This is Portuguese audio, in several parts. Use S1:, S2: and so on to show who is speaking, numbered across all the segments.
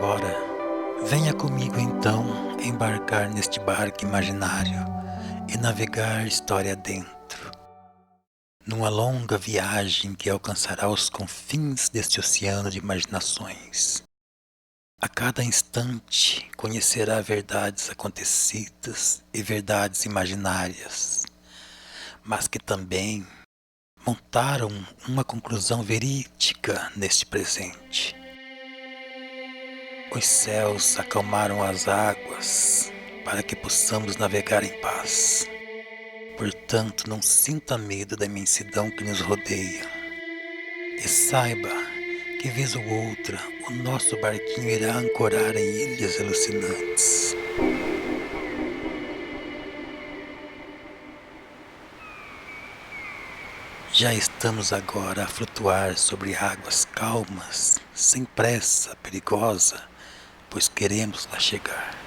S1: agora, venha comigo então embarcar neste barco imaginário e navegar história dentro, numa longa viagem que alcançará os confins deste oceano de imaginações. A cada instante conhecerá verdades acontecidas e verdades imaginárias, mas que também montaram uma conclusão verídica neste presente. Os céus acalmaram as águas para que possamos navegar em paz. Portanto, não sinta medo da imensidão que nos rodeia. E saiba que, vez ou outra, o nosso barquinho irá ancorar em ilhas alucinantes. Já estamos agora a flutuar sobre águas calmas, sem pressa perigosa, pois queremos lá chegar.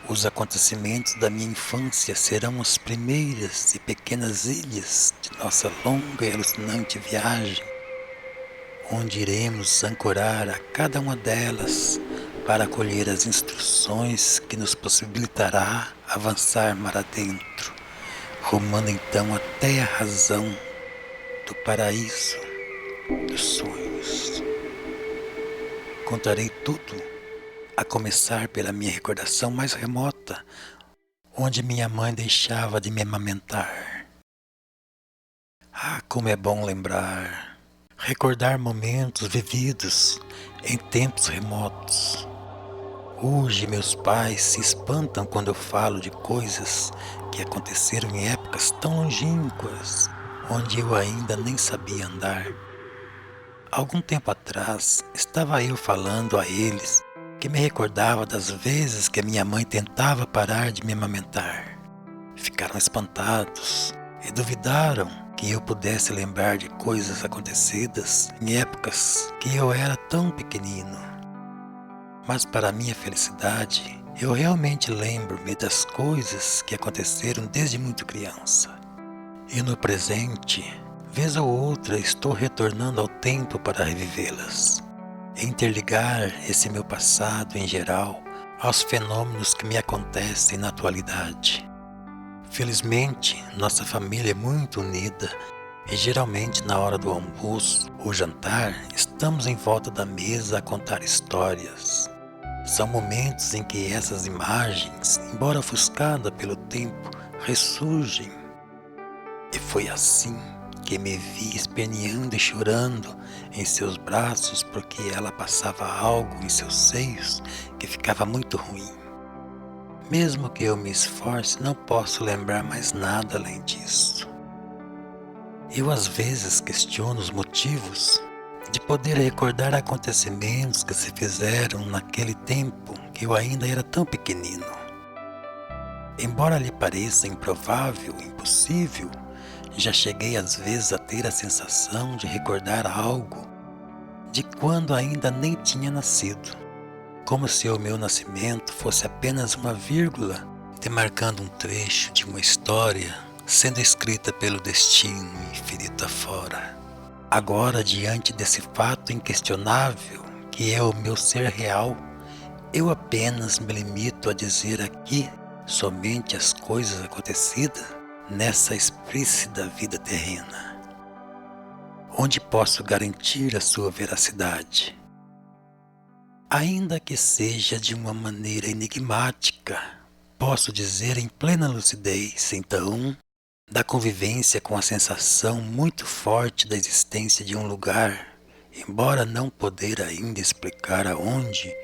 S1: Os acontecimentos da minha infância serão as primeiras e pequenas ilhas de nossa longa e alucinante viagem, onde iremos ancorar a cada uma delas para acolher as instruções que nos possibilitará avançar mar adentro, rumando então até a razão do paraíso dos sonhos. Contarei tudo, a começar pela minha recordação mais remota, onde minha mãe deixava de me amamentar. Ah, como é bom lembrar, recordar momentos vividos em tempos remotos. Hoje meus pais se espantam quando eu falo de coisas que aconteceram em épocas tão longínquas, onde eu ainda nem sabia andar. Algum tempo atrás, estava eu falando a eles que me recordava das vezes que a minha mãe tentava parar de me amamentar. Ficaram espantados e duvidaram que eu pudesse lembrar de coisas acontecidas em épocas que eu era tão pequenino. Mas para minha felicidade, eu realmente lembro-me das coisas que aconteceram desde muito criança. E no presente, vez ou outra estou retornando ao tempo para revivê-las. Interligar esse meu passado em geral aos fenômenos que me acontecem na atualidade. Felizmente, nossa família é muito unida e geralmente na hora do almoço ou jantar estamos em volta da mesa a contar histórias. São momentos em que essas imagens, embora ofuscadas pelo tempo, ressurgem. E foi assim que me vi esperneando e chorando em seus braços porque ela passava algo em seus seios que ficava muito ruim. Mesmo que eu me esforce, não posso lembrar mais nada além disso. Eu às vezes questiono os motivos de poder recordar acontecimentos que se fizeram naquele tempo que eu ainda era tão pequenino. Embora lhe pareça improvável, impossível, já cheguei às vezes a ter a sensação de recordar algo de quando ainda nem tinha nascido, como se o meu nascimento fosse apenas uma vírgula demarcando um trecho de uma história sendo escrita pelo destino infinito afora. Agora, diante desse fato inquestionável que é o meu ser real, eu apenas me limito a dizer aqui somente as coisas acontecidas nessa explícita vida terrena, onde posso garantir a sua veracidade. Ainda que seja de uma maneira enigmática, posso dizer em plena lucidez, então, da convivência com a sensação muito forte da existência de um lugar, embora não poder ainda explicar aonde,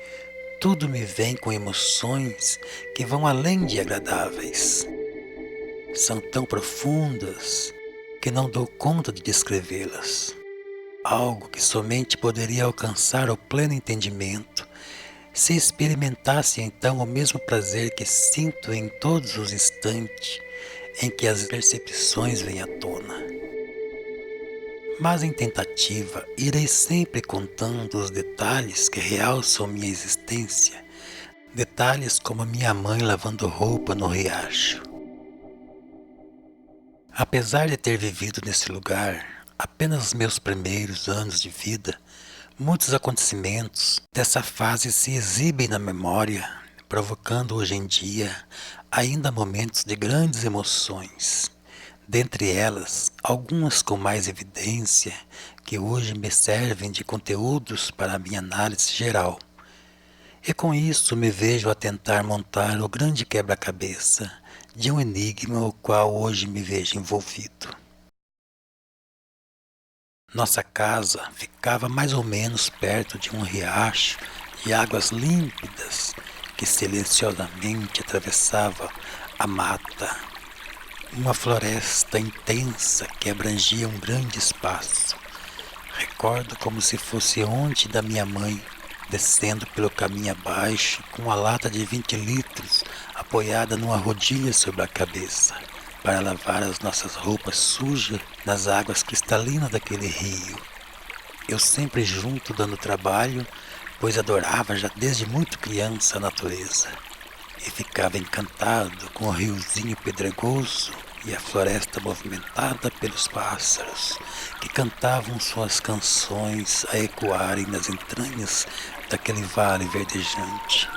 S1: tudo me vem com emoções que vão além de agradáveis. São tão profundas que não dou conta de descrevê-las. Algo que somente poderia alcançar o pleno entendimento se experimentasse então o mesmo prazer que sinto em todos os instantes em que as percepções vêm à tona. Mas em tentativa, irei sempre contando os detalhes que realçam minha existência, detalhes como a minha mãe lavando roupa no riacho. Apesar de ter vivido nesse lugar apenas meus primeiros anos de vida, Muitos acontecimentos dessa fase se exibem na memória, provocando hoje em dia ainda momentos de grandes emoções. Dentre elas, algumas com mais evidência, que hoje me servem de conteúdos para a minha análise geral. E com isso me vejo a tentar montar o grande quebra-cabeça de um enigma ao qual hoje me vejo envolvido. Nossa casa ficava mais ou menos perto de um riacho de águas límpidas que silenciosamente atravessava a mata, uma floresta intensa que abrangia um grande espaço. Recordo como se fosse ontem da minha mãe, descendo pelo caminho abaixo com uma lata de 20 litros apoiada numa rodilha sobre a cabeça, para lavar as nossas roupas sujas nas águas cristalinas daquele rio. Eu sempre junto dando trabalho, pois adorava já desde muito criança a natureza, e ficava encantado com o riozinho pedregoso e a floresta movimentada pelos pássaros, que cantavam suas canções a ecoarem nas entranhas daquele vale verdejante.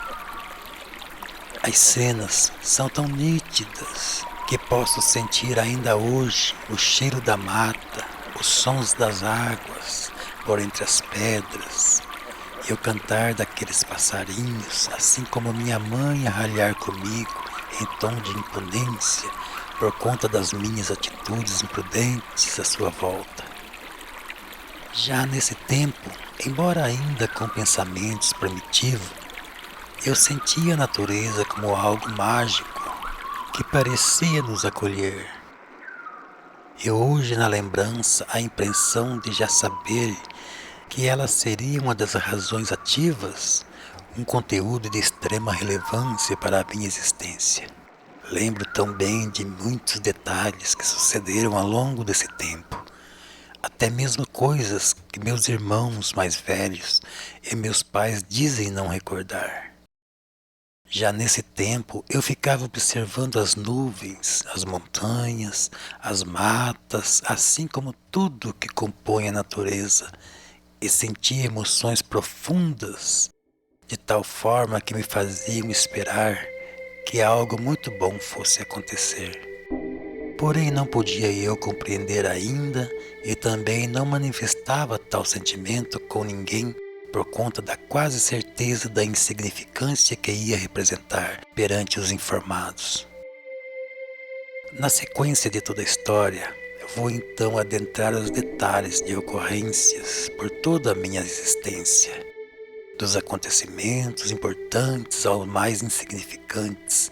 S1: As cenas são tão nítidas que posso sentir ainda hoje o cheiro da mata, os sons das águas por entre as pedras e o cantar daqueles passarinhos, assim como minha mãe a ralhar comigo em tom de imponência por conta das minhas atitudes imprudentes à sua volta. Já nesse tempo, embora ainda com pensamentos primitivos, eu sentia a natureza como algo mágico que parecia nos acolher. E hoje na lembrança a impressão de já saber que ela seria uma das razões ativas, um conteúdo de extrema relevância para a minha existência. Lembro tão bem de muitos detalhes que sucederam ao longo desse tempo, até mesmo coisas que meus irmãos mais velhos e meus pais dizem não recordar. Já nesse tempo eu ficava observando as nuvens, as montanhas, as matas, assim como tudo que compõe a natureza, e sentia emoções profundas, de tal forma que me faziam esperar que algo muito bom fosse acontecer. Porém não podia eu compreender ainda e também não manifestava tal sentimento com ninguém por conta da quase certeza da insignificância que ia representar perante os informados. Na sequência de toda a história, vou então adentrar os detalhes de ocorrências por toda a minha existência, dos acontecimentos importantes aos mais insignificantes,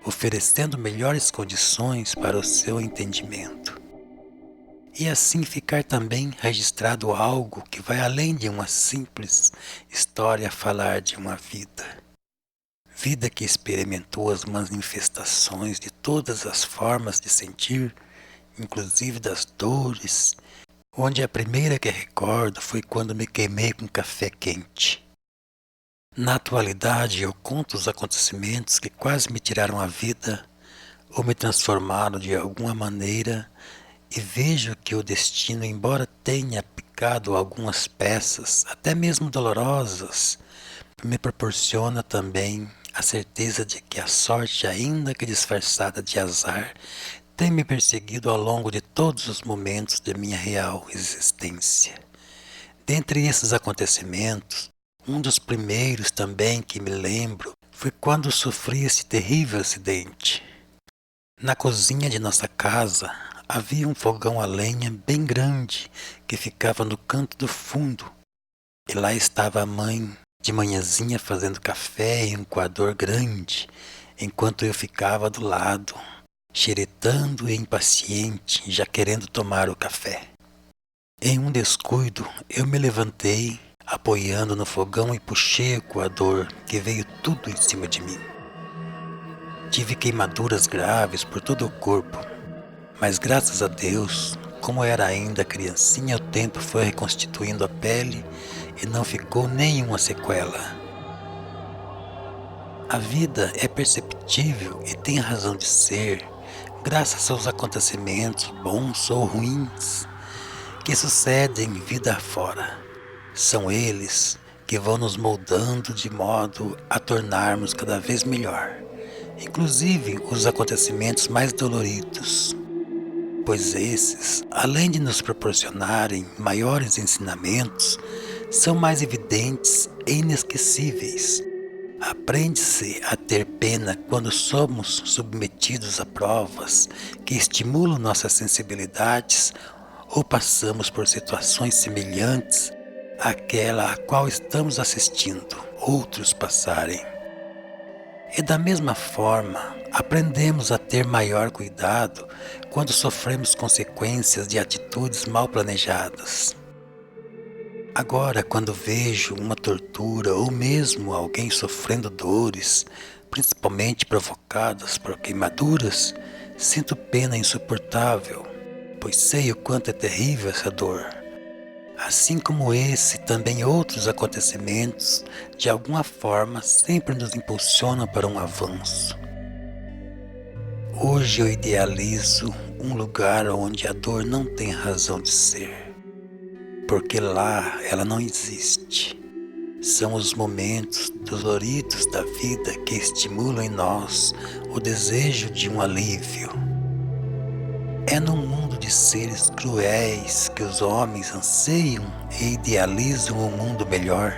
S1: oferecendo melhores condições para o seu entendimento. E assim ficar também registrado algo que vai além de uma simples história a falar de uma vida. Vida que experimentou as manifestações de todas as formas de sentir, inclusive das dores, onde a primeira que recordo foi quando me queimei com café quente. Na atualidade eu conto os acontecimentos que quase me tiraram a vida ou me transformaram de alguma maneira e vejo que o destino, embora tenha picado algumas peças, até mesmo dolorosas, me proporciona também a certeza de que a sorte, ainda que disfarçada de azar, tem me perseguido ao longo de todos os momentos de minha real existência. Dentre esses acontecimentos, um dos primeiros também que me lembro foi quando sofri esse terrível acidente. Na cozinha de nossa casa havia um fogão a lenha bem grande que ficava no canto do fundo, e lá estava a mãe de manhãzinha fazendo café em um coador grande, enquanto eu ficava do lado, xeretando e impaciente, já querendo tomar o café. Em um descuido, eu me levantei, apoiando no fogão e puxei o coador, que veio tudo em cima de mim. Tive queimaduras graves por todo o corpo, mas graças a Deus, como era ainda criancinha, o tempo foi reconstituindo a pele e não ficou nenhuma sequela. A vida é perceptível e tem razão de ser, graças aos acontecimentos bons ou ruins que sucedem vida afora. São eles que vão nos moldando de modo a tornarmos cada vez melhor, inclusive os acontecimentos mais doloridos, pois esses, além de nos proporcionarem maiores ensinamentos, são mais evidentes e inesquecíveis. Aprende-se a ter pena quando somos submetidos a provas que estimulam nossas sensibilidades ou passamos por situações semelhantes àquela a qual estamos assistindo outros passarem. E da mesma forma, aprendemos a ter maior cuidado quando sofremos consequências de atitudes mal planejadas. Agora, quando vejo uma tortura ou mesmo alguém sofrendo dores, principalmente provocadas por queimaduras, sinto pena insuportável, pois sei o quanto é terrível essa dor. Assim como esse, também outros acontecimentos, de alguma forma, sempre nos impulsionam para um avanço. Hoje eu idealizo um lugar onde a dor não tem razão de ser, porque lá ela não existe. São os momentos doloridos da vida que estimulam em nós o desejo de um alívio. É num mundo de seres cruéis que os homens anseiam e idealizam um mundo melhor.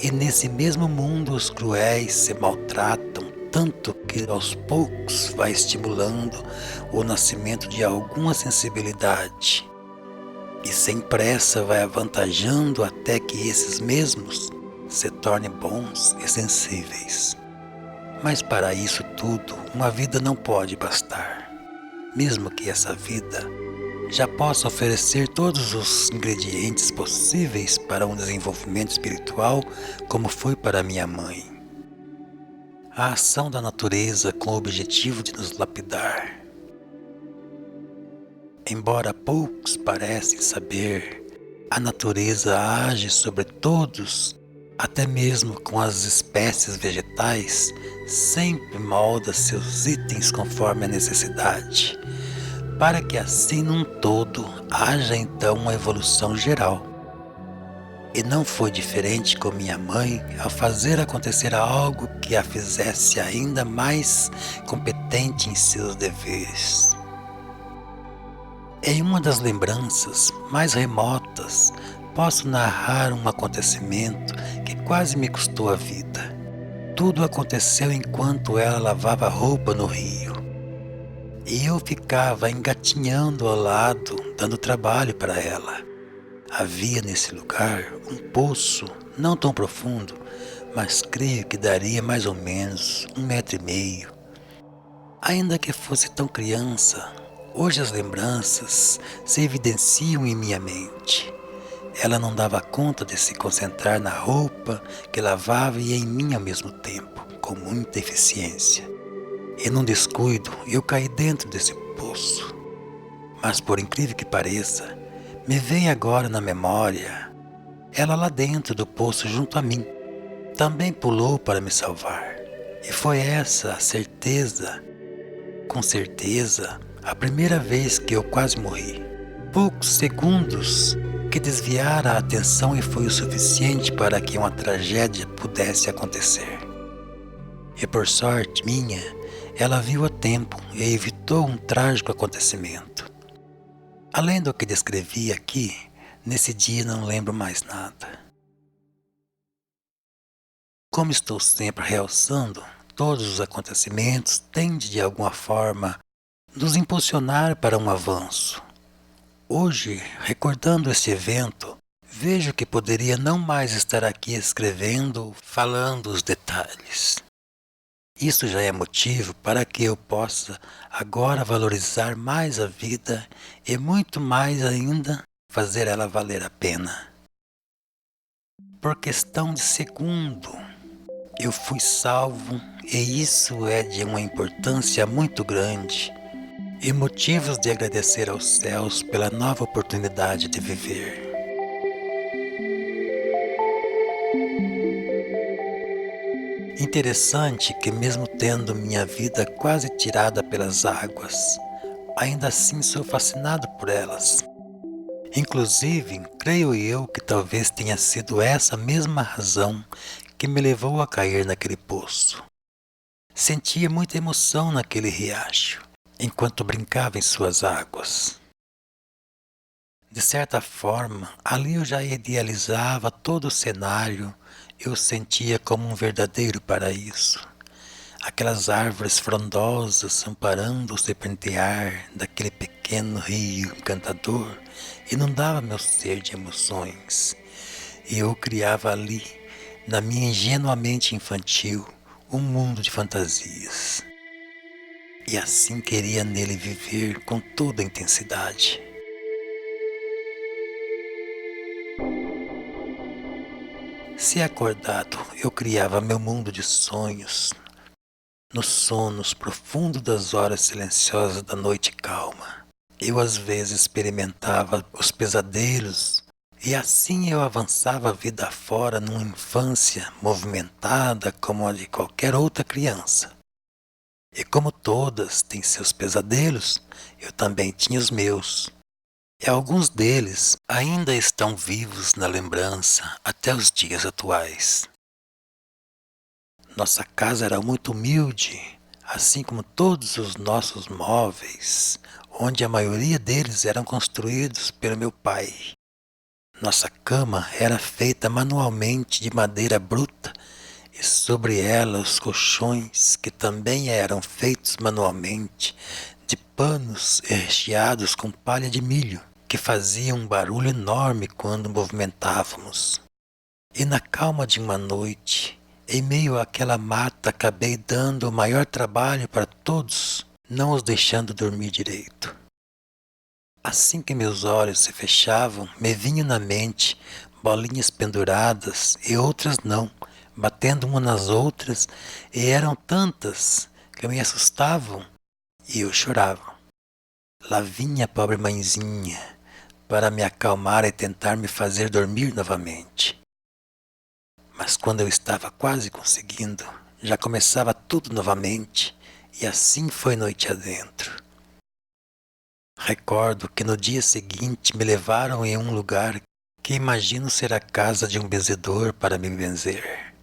S1: E nesse mesmo mundo os cruéis se maltratam tanto que aos poucos vai estimulando o nascimento de alguma sensibilidade. E sem pressa vai avantajando até que esses mesmos se tornem bons e sensíveis. Mas para isso tudo, uma vida não pode bastar. Mesmo que essa vida já possa oferecer todos os ingredientes possíveis para um desenvolvimento espiritual, como foi para minha mãe. A ação da natureza com o objetivo de nos lapidar. Embora poucos parecem saber, a natureza age sobre todos, até mesmo com as espécies vegetais, sempre molda seus itens conforme a necessidade, para que assim num todo haja então uma evolução geral. E não foi diferente com minha mãe ao fazer acontecer algo que a fizesse ainda mais competente em seus deveres. Em uma das lembranças mais remotas, posso narrar um acontecimento que quase me custou a vida. Tudo aconteceu enquanto ela lavava roupa no rio. E eu ficava engatinhando ao lado, dando trabalho para ela. Havia nesse lugar um poço, não tão profundo, mas creio que daria mais ou menos 1,5 m. Ainda que fosse tão criança, hoje as lembranças se evidenciam em minha mente. Ela não dava conta de se concentrar na roupa que lavava e em mim ao mesmo tempo, com muita eficiência. E num descuido, eu caí dentro desse poço. Mas por incrível que pareça, me vem agora na memória, ela lá dentro do poço junto a mim, também pulou para me salvar. E foi essa a certeza, com certeza, a primeira vez que eu quase morri. Poucos segundos que desviara a atenção e foi o suficiente para que uma tragédia pudesse acontecer. E por sorte minha, ela viu a tempo e evitou um trágico acontecimento. Além do que descrevi aqui, nesse dia não lembro mais nada. Como estou sempre realçando, todos os acontecimentos tendem de alguma forma nos impulsionar para um avanço. Hoje, recordando este evento, vejo que poderia não mais estar aqui escrevendo, falando os detalhes. Isso já é motivo para que eu possa agora valorizar mais a vida e muito mais ainda fazer ela valer a pena. Por questão de segundo, eu fui salvo e isso é de uma importância muito grande e motivos de agradecer aos céus pela nova oportunidade de viver. Interessante que mesmo tendo minha vida quase tirada pelas águas, ainda assim sou fascinado por elas. Inclusive, creio eu que talvez tenha sido essa mesma razão que me levou a cair naquele poço. Sentia muita emoção naquele riacho, enquanto brincava em suas águas. De certa forma, ali eu já idealizava todo o cenário, eu o sentia como um verdadeiro paraíso. Aquelas árvores frondosas amparando o serpentear daquele pequeno rio encantador inundava meu ser de emoções. E eu criava ali, na minha ingenuamente infantil, um mundo de fantasias. E assim queria nele viver com toda a intensidade. Se acordado, eu criava meu mundo de sonhos, nos sonos profundos das horas silenciosas da noite calma. Eu às vezes experimentava os pesadelos e assim eu avançava a vida fora numa infância movimentada como a de qualquer outra criança. E como todas têm seus pesadelos, eu também tinha os meus. E alguns deles ainda estão vivos na lembrança até os dias atuais. Nossa casa era muito humilde, assim como todos os nossos móveis, onde a maioria deles eram construídos pelo meu pai. Nossa cama era feita manualmente de madeira bruta e sobre ela os colchões, que também eram feitos manualmente, de panos recheados com palha de milho, que faziam um barulho enorme quando movimentávamos. E na calma de uma noite, em meio àquela mata, acabei dando o maior trabalho para todos, não os deixando dormir direito. Assim que meus olhos se fechavam, me vinham na mente bolinhas penduradas e outras não, batendo umas nas outras, e eram tantas que me assustavam e eu chorava. Lá vinha a pobre mãezinha para me acalmar e tentar me fazer dormir novamente. Mas quando eu estava quase conseguindo, já começava tudo novamente, e assim foi noite adentro. Recordo que no dia seguinte me levaram em um lugar que imagino ser a casa de um benzedor para me benzer.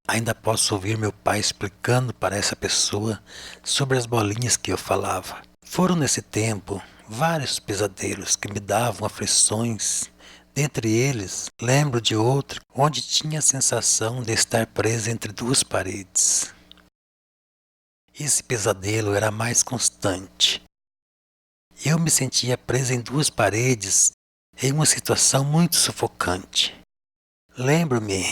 S1: Ainda posso ouvir meu pai explicando para essa pessoa sobre as bolinhas que eu falava. Foram nesse tempo vários pesadelos que me davam aflições. Dentre eles, lembro de outro onde tinha a sensação de estar preso entre duas paredes. Esse pesadelo era mais constante. Eu me sentia preso em duas paredes em uma situação muito sufocante. Lembro-me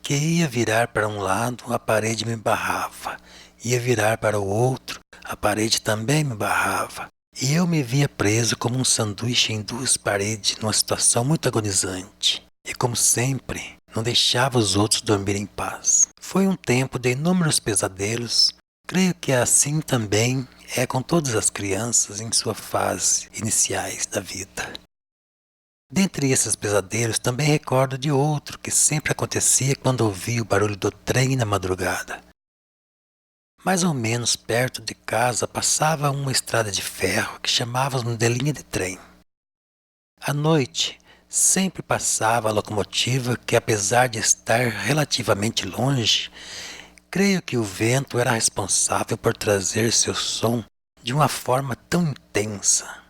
S1: que ia virar para um lado, a parede me barrava. Ia virar para o outro, a parede também me barrava. E eu me via preso como um sanduíche em duas paredes, numa situação muito agonizante. E como sempre, não deixava os outros dormirem em paz. Foi um tempo de inúmeros pesadelos. Creio que assim também é com todas as crianças em sua fase iniciais da vida. Dentre esses pesadelos, também recordo de outro que sempre acontecia quando ouvia o barulho do trem na madrugada. Mais ou menos perto de casa passava uma estrada de ferro que chamávamos de linha de trem. À noite, sempre passava a locomotiva que, apesar de estar relativamente longe, creio que o vento era responsável por trazer seu som de uma forma tão intensa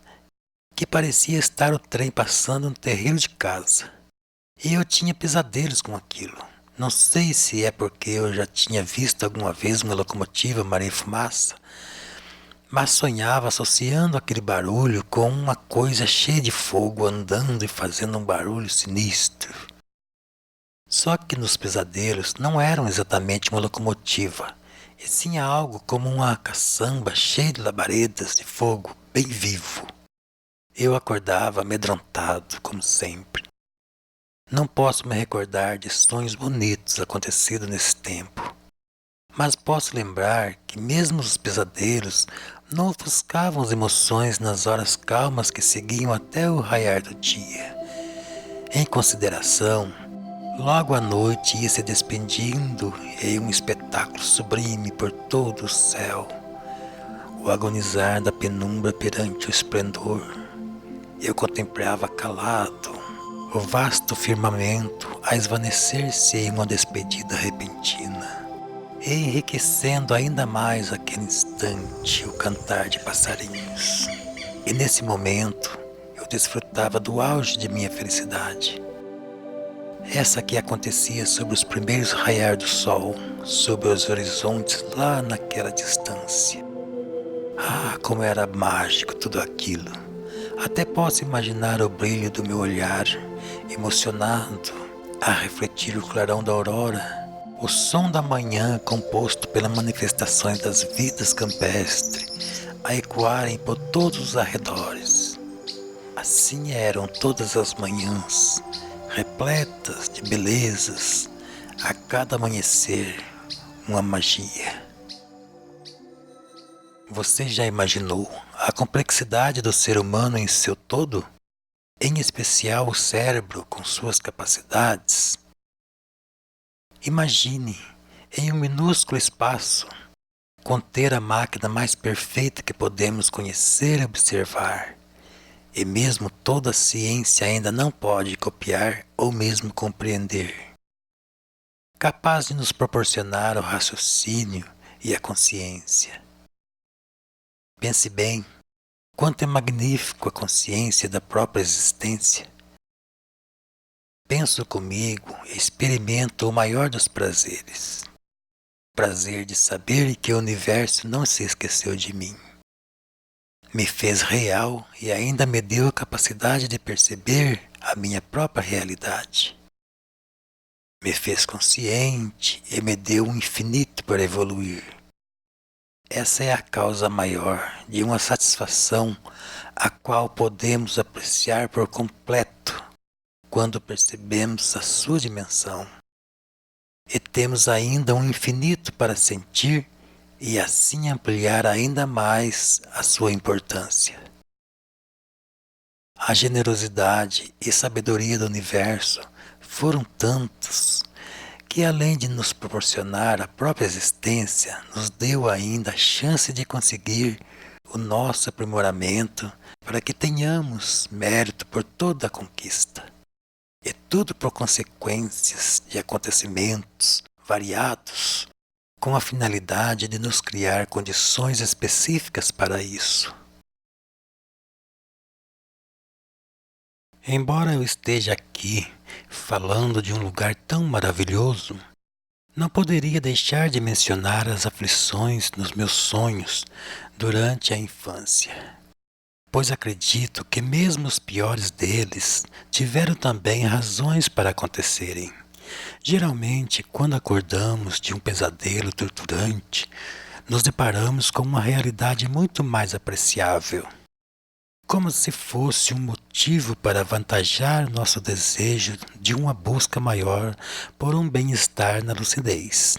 S1: que parecia estar o trem passando no terreiro de casa. E eu tinha pesadelos com aquilo. Não sei se é porque eu já tinha visto alguma vez uma locomotiva Maria Fumaça, mas sonhava associando aquele barulho com uma coisa cheia de fogo andando e fazendo um barulho sinistro. Só que nos pesadelos não eram exatamente uma locomotiva, e sim algo como uma caçamba cheia de labaredas de fogo bem vivo. Eu acordava amedrontado, como sempre. Não posso me recordar de sonhos bonitos acontecidos nesse tempo, mas posso lembrar que mesmo os pesadelos não ofuscavam as emoções nas horas calmas que seguiam até o raiar do dia. Em consideração, logo à noite ia se despedindo em um espetáculo sublime por todo o céu, o agonizar da penumbra perante o esplendor. Eu contemplava calado o vasto firmamento a esvanecer-se em uma despedida repentina, e enriquecendo ainda mais aquele instante o cantar de passarinhos. E nesse momento eu desfrutava do auge de minha felicidade. Essa que acontecia sobre os primeiros raiar do sol, sobre os horizontes lá naquela distância. Ah, como era mágico tudo aquilo! Até posso imaginar o brilho do meu olhar, emocionado a refletir o clarão da aurora, o som da manhã composto pelas manifestações das vidas campestres, a ecoarem por todos os arredores. Assim eram todas as manhãs, repletas de belezas, a cada amanhecer uma magia. Você já imaginou a complexidade do ser humano em seu todo? Em especial o cérebro com suas capacidades? Imagine, em um minúsculo espaço, conter a máquina mais perfeita que podemos conhecer e observar. E mesmo toda a ciência ainda não pode copiar ou mesmo compreender. Capaz de nos proporcionar o raciocínio e a consciência. Pense bem, quanto é magnífico a consciência da própria existência. Penso comigo e experimento o maior dos prazeres. O prazer de saber que o universo não se esqueceu de mim. Me fez real e ainda me deu a capacidade de perceber a minha própria realidade. Me fez consciente e me deu um infinito para evoluir. Essa é a causa maior de uma satisfação a qual podemos apreciar por completo quando percebemos a sua dimensão. E temos ainda um infinito para sentir e assim ampliar ainda mais a sua importância. A generosidade e sabedoria do universo foram tantos que, além de nos proporcionar a própria existência, nos deu ainda a chance de conseguir o nosso aprimoramento para que tenhamos mérito por toda a conquista. E tudo por consequências de acontecimentos variados, com a finalidade de nos criar condições específicas para isso. Embora eu esteja aqui falando de um lugar tão maravilhoso, não poderia deixar de mencionar as aflições nos meus sonhos durante a infância, pois acredito que mesmo os piores deles tiveram também razões para acontecerem. Geralmente, quando acordamos de um pesadelo torturante, nos deparamos com uma realidade muito mais apreciável, como se fosse um motivo para avantajar nosso desejo de uma busca maior por um bem-estar na lucidez.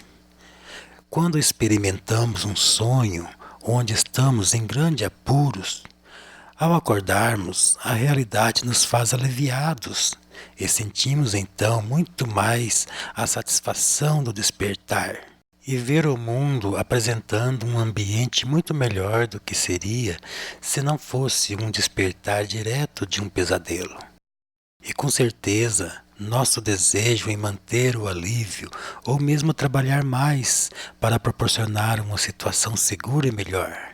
S1: Quando experimentamos um sonho onde estamos em grandes apuros, ao acordarmos, a realidade nos faz aliviados e sentimos então muito mais a satisfação do despertar e ver o mundo apresentando um ambiente muito melhor do que seria se não fosse um despertar direto de um pesadelo. E com certeza, nosso desejo em manter o alívio ou mesmo trabalhar mais para proporcionar uma situação segura e melhor.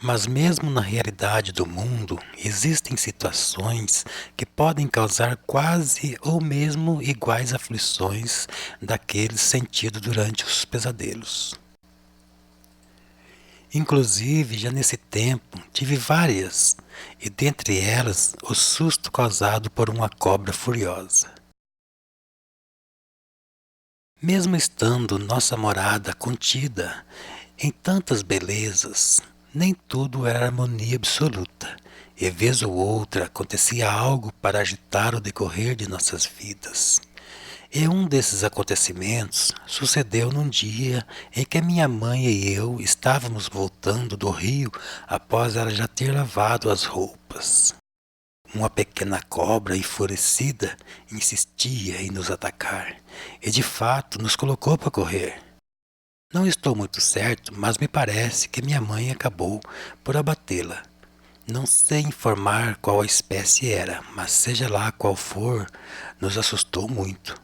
S1: Mas mesmo na realidade do mundo, existem situações que podem causar quase ou mesmo iguais aflições daqueles sentidos durante os pesadelos. Inclusive, já nesse tempo, tive várias, e dentre elas, o susto causado por uma cobra furiosa. Mesmo estando nossa morada contida em tantas belezas, nem tudo era harmonia absoluta, e vez ou outra acontecia algo para agitar o decorrer de nossas vidas. E um desses acontecimentos sucedeu num dia em que minha mãe e eu estávamos voltando do rio após ela já ter lavado as roupas. Uma pequena cobra enfurecida insistia em nos atacar, e de fato nos colocou para correr. Não estou muito certo, mas me parece que minha mãe acabou por abatê-la. Não sei informar qual a espécie era, mas seja lá qual for, nos assustou muito.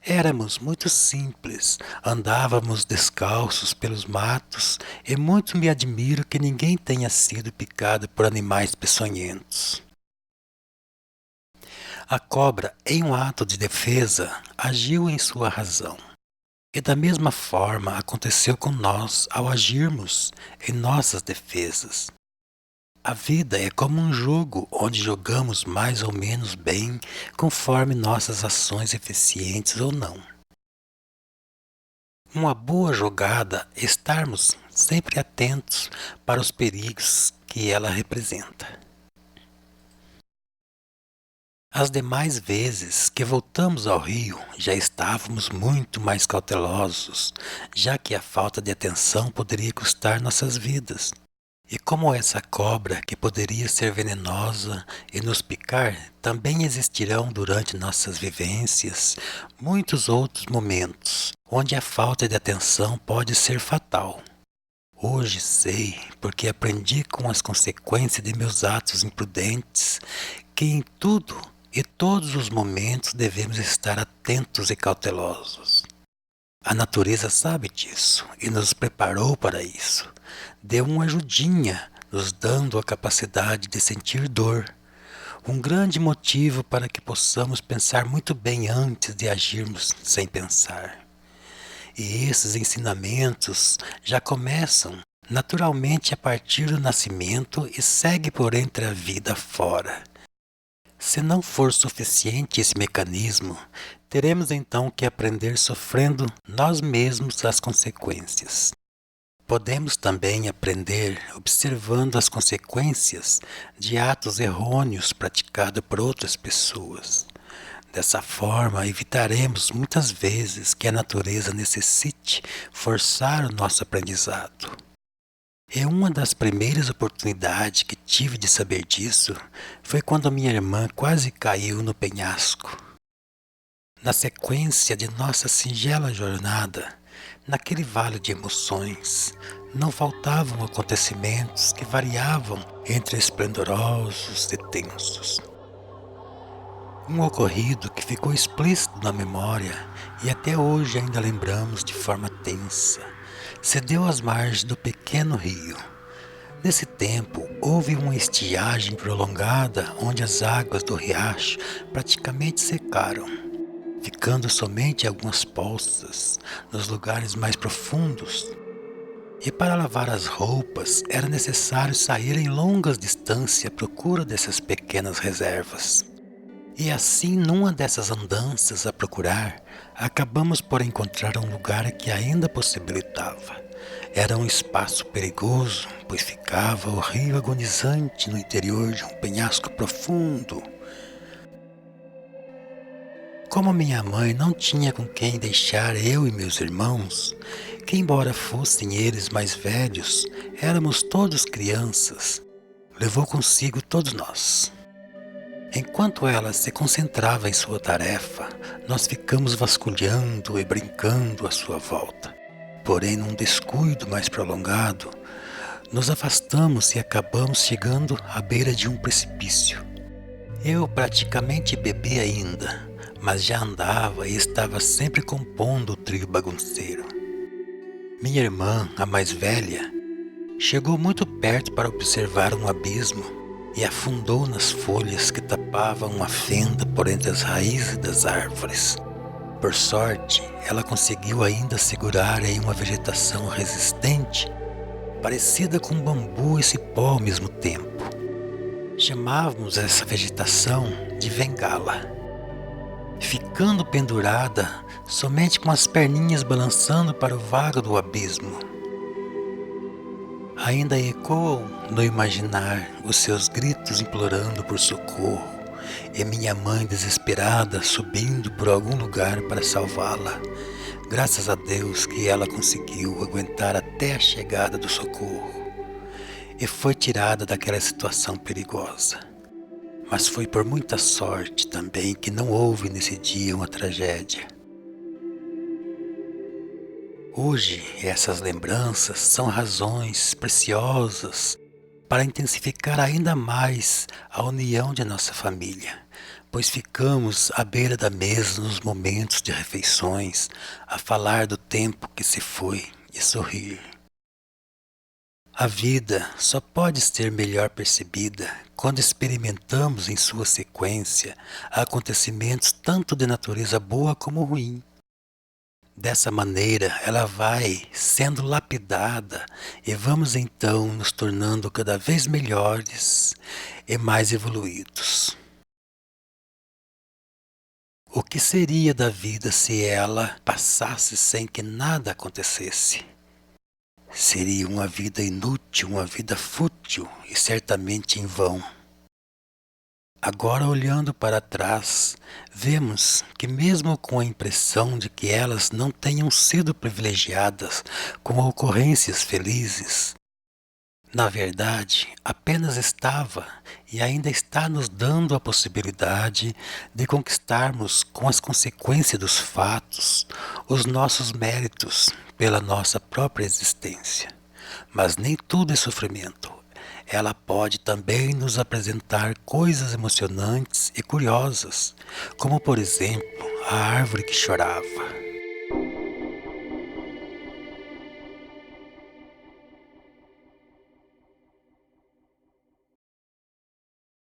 S1: Éramos muito simples, andávamos descalços pelos matos e muito me admiro que ninguém tenha sido picado por animais peçonhentos. A cobra, em um ato de defesa, agiu em sua razão. E da mesma forma aconteceu com nós ao agirmos em nossas defesas. A vida é como um jogo onde jogamos mais ou menos bem conforme nossas ações eficientes ou não. Uma boa jogada é estarmos sempre atentos para os perigos que ela representa. As demais vezes que voltamos ao rio, já estávamos muito mais cautelosos, já que a falta de atenção poderia custar nossas vidas. E como essa cobra, que poderia ser venenosa e nos picar, também existirão durante nossas vivências muitos outros momentos onde a falta de atenção pode ser fatal. Hoje sei, porque aprendi com as consequências de meus atos imprudentes, que em tudo e todos os momentos devemos estar atentos e cautelosos. A natureza sabe disso e nos preparou para isso. Deu uma ajudinha, nos dando a capacidade de sentir dor. Um grande motivo para que possamos pensar muito bem antes de agirmos sem pensar. E esses ensinamentos já começam naturalmente a partir do nascimento e segue por entre a vida fora. Se não for suficiente esse mecanismo, teremos então que aprender sofrendo nós mesmos as consequências. Podemos também aprender observando as consequências de atos errôneos praticados por outras pessoas. Dessa forma, evitaremos muitas vezes que a natureza necessite forçar o nosso aprendizado. E uma das primeiras oportunidades que tive de saber disso foi quando minha irmã quase caiu no penhasco. Na sequência de nossa singela jornada, naquele vale de emoções, não faltavam acontecimentos que variavam entre esplendorosos e tensos. Um ocorrido que ficou explícito na memória e até hoje ainda lembramos de forma tensa, se deu às margens do pequeno rio. Nesse tempo, houve uma estiagem prolongada onde as águas do riacho praticamente secaram, ficando somente algumas poças nos lugares mais profundos. E para lavar as roupas era necessário sair em longas distâncias à procura dessas pequenas reservas. E assim, numa dessas andanças a procurar, acabamos por encontrar um lugar que ainda possibilitava. Era um espaço perigoso, pois ficava o rio agonizante no interior de um penhasco profundo. Como minha mãe não tinha com quem deixar eu e meus irmãos, que embora fossem eles mais velhos, éramos todos crianças, levou consigo todos nós. Enquanto ela se concentrava em sua tarefa, nós ficamos vasculhando e brincando à sua volta. Porém, num descuido mais prolongado, nos afastamos e acabamos chegando à beira de um precipício. Eu praticamente bebi ainda, mas já andava e estava sempre compondo o trio bagunceiro. Minha irmã, a mais velha, chegou muito perto para observar um abismo e afundou nas folhas que tapavam uma fenda por entre as raízes das árvores. Por sorte, ela conseguiu ainda segurar em uma vegetação resistente, parecida com bambu e cipó ao mesmo tempo. Chamávamos essa vegetação de bengala. Ficando pendurada, somente com as perninhas balançando para o vago do abismo. Ainda ecoam no imaginar os seus gritos implorando por socorro e minha mãe desesperada subindo por algum lugar para salvá-la. Graças a Deus que ela conseguiu aguentar até a chegada do socorro e foi tirada daquela situação perigosa. Mas foi por muita sorte também que não houve nesse dia uma tragédia. Hoje, essas lembranças são razões preciosas para intensificar ainda mais a união de nossa família, pois ficamos à beira da mesa nos momentos de refeições, a falar do tempo que se foi e sorrir. A vida só pode ser melhor percebida quando experimentamos em sua sequência acontecimentos tanto de natureza boa como ruim. Dessa maneira, ela vai sendo lapidada e vamos então nos tornando cada vez melhores e mais evoluídos. O que seria da vida se ela passasse sem que nada acontecesse? Seria uma vida inútil, uma vida fútil e certamente em vão. Agora, olhando para trás, vemos que, mesmo com a impressão de que elas não tenham sido privilegiadas com ocorrências felizes, na verdade, apenas estava e ainda está nos dando a possibilidade de conquistarmos, com as consequências dos fatos, os nossos méritos pela nossa própria existência. Mas nem tudo é sofrimento. Ela pode também nos apresentar coisas emocionantes e curiosas, como por exemplo a árvore que chorava.